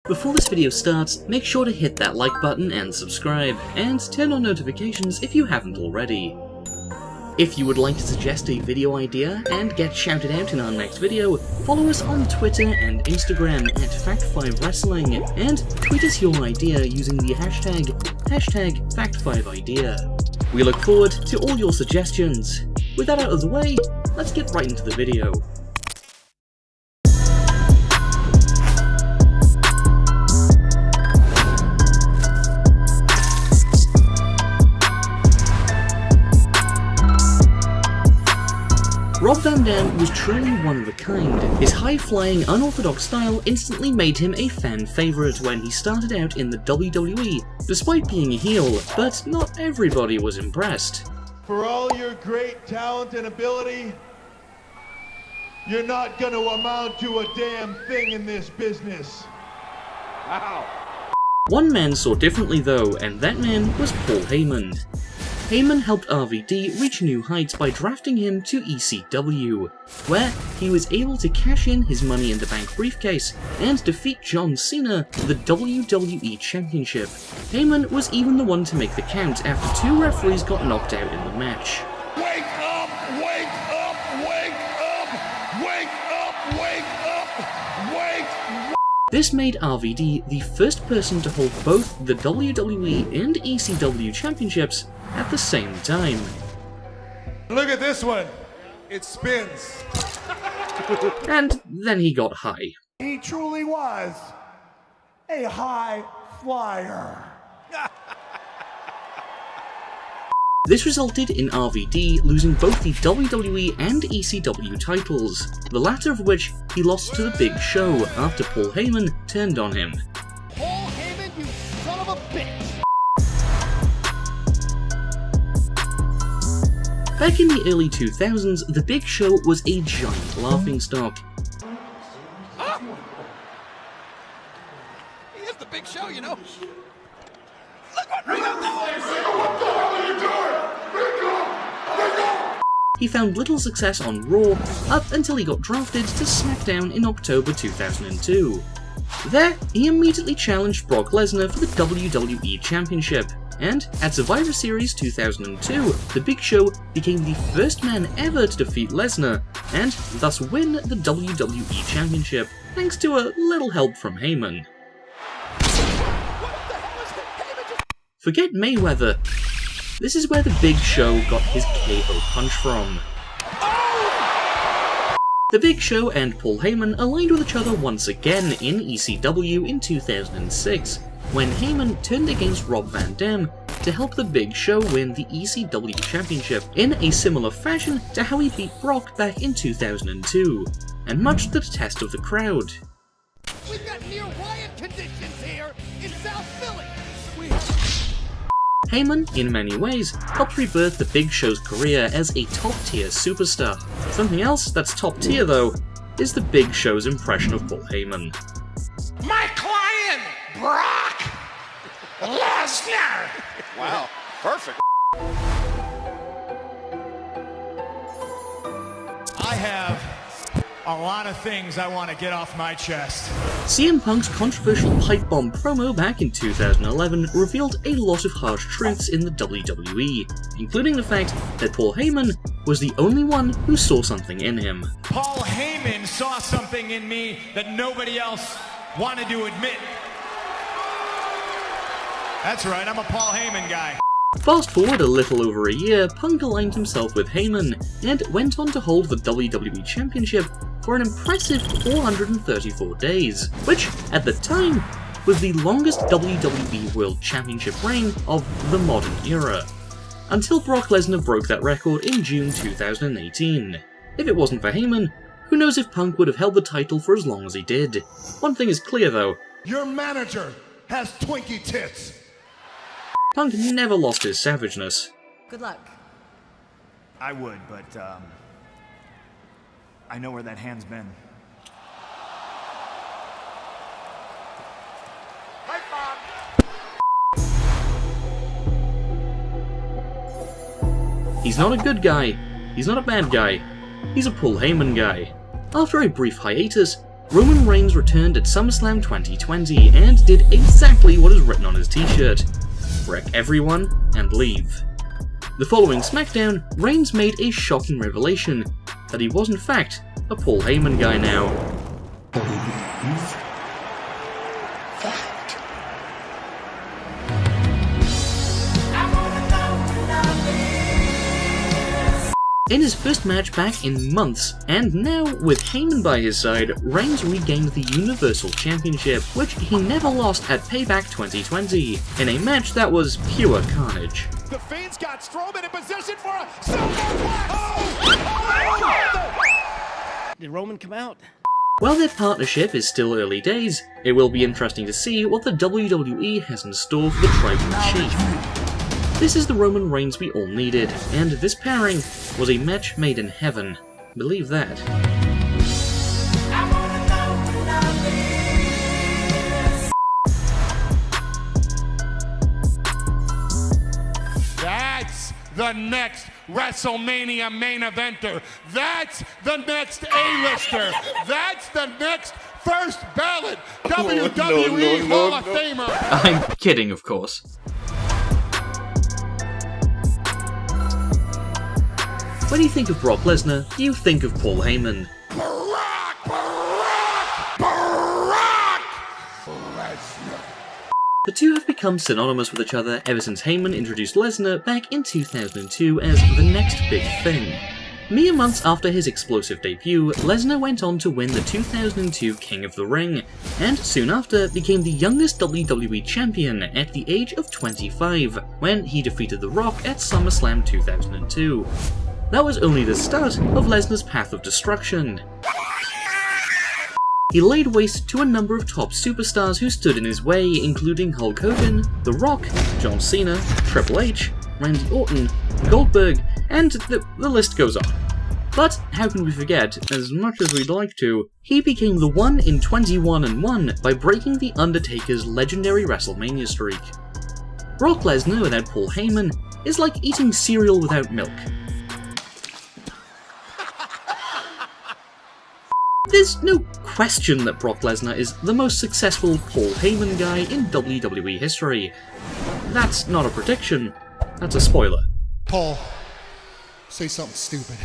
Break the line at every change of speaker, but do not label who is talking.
Before this video starts, make sure to hit that like button and subscribe, and turn on notifications if you haven't already. If you would like to suggest a video idea and get shouted out in our next video, follow us on Twitter and Instagram at Fact5Wrestling, and tweet us your idea using the hashtag Fact5Idea. We look forward to all your suggestions. With that out of the way, let's get right into the video. Rob Van Dam was truly one of a kind. His high-flying, unorthodox style instantly made him a fan favourite when he started out in the WWE, despite being a heel, but not everybody was impressed.
For all your great talent and ability, you're not going to amount to a damn thing in this business. Wow.
One man saw differently though, and that man was Paul Heyman. Heyman helped RVD reach new heights by drafting him to ECW, where he was able to cash in his Money in the Bank briefcase and defeat John Cena for the WWE Championship. Heyman was even the one to make the count after two referees got knocked out in the match.
Wake up! Wake up! Wake up! Wake up! Wake up! Wake up!
This made RVD the first person to hold both the WWE and ECW championships at the same time.
Look at this one. It spins.
And then he got high.
He truly was a high flyer.
This resulted in RVD losing both the WWE and ECW titles, the latter of which he lost to the Big Show after Paul Heyman turned on him.
Paul Heyman, you son of a bitch!
Back in the early 2000s, the Big Show was a giant laughingstock.
He is the Big Show, you know. Look what right up there!
What the hell are you doing?
He found little success on Raw up until he got drafted to SmackDown in October 2002. There, he immediately challenged Brock Lesnar for the WWE Championship, and at Survivor Series 2002, the Big Show became the first man ever to defeat Lesnar, and thus win the WWE Championship, thanks to a little help from Heyman. Forget Mayweather. This is where the Big Show got his KO punch from. The Big Show and Paul Heyman aligned with each other once again in ECW in 2006, when Heyman turned against Rob Van Dam to help the Big Show win the ECW Championship in a similar fashion to how he beat Brock back in 2002, and much to the test of the crowd.
We've got near riot conditions here in South Philly.
Heyman, in many ways, helped rebirth the Big Show's career as a top-tier superstar. Something else that's top-tier, though, is the Big Show's impression of Paul Heyman.
My client, Brock Lesnar!
Wow, perfect.
I have a lot of things I want to get off my chest.
CM Punk's controversial pipe bomb promo back in 2011 revealed a lot of harsh truths in the WWE, including the fact that Paul Heyman was the only one who saw something in him.
Paul Heyman saw something in me that nobody else wanted to admit. That's right, I'm a Paul Heyman guy.
Fast forward a little over a year, Punk aligned himself with Heyman, and went on to hold the WWE Championship for an impressive 434 days, which, at the time, was the longest WWE World Championship reign of the modern era, until Brock Lesnar broke that record in June 2018. If it wasn't for Heyman, who knows if Punk would have held the title for as long as he did. One thing is clear though,
Your manager has Twinkie tits.
Punk never lost his savageness.
Good luck.
I would, but I know where that hand's been.
He's not a good guy, he's not a bad guy, he's a Paul Heyman guy. After a brief hiatus, Roman Reigns returned at SummerSlam 2020 and did exactly what is written on his t-shirt: wreck everyone and leave. The following SmackDown, Reigns made a shocking revelation that he was in fact a Paul Heyman guy now. In his first match back in months, and now with Heyman by his side, Reigns regained the Universal Championship, which he never lost at Payback 2020, in a match that was pure carnage.
The Fiend's got Strowman in position for a superplex! Did Roman come out?
While their partnership is still early days, it will be interesting to see what the WWE has in store for the Tribal Chief. This is the Roman Reigns we all needed, and this pairing was a match made in heaven. Believe that.
That's the next WrestleMania main eventer. That's the next A-lister. That's the next first ballot WWE Hall of Famer.
I'm kidding, of course. When you think of Brock Lesnar, you think of Paul Heyman.
Brock Lesnar.
The two have become synonymous with each other ever since Heyman introduced Lesnar back in 2002 as the next big thing. Mere months after his explosive debut, Lesnar went on to win the 2002 King of the Ring, and soon after became the youngest WWE champion at the age of 25, when he defeated The Rock at SummerSlam 2002. That was only the start of Lesnar's path of destruction. He laid waste to a number of top superstars who stood in his way, including Hulk Hogan, The Rock, John Cena, Triple H, Randy Orton, Goldberg, and the list goes on. But how can we forget, as much as we'd like to, he became the 1 in 21-1 by breaking The Undertaker's legendary WrestleMania streak. Brock Lesnar without Paul Heyman is like eating cereal without milk. There's no question that Brock Lesnar is the most successful Paul Heyman guy in WWE history. That's not a prediction, that's a spoiler.
Paul, say something stupid.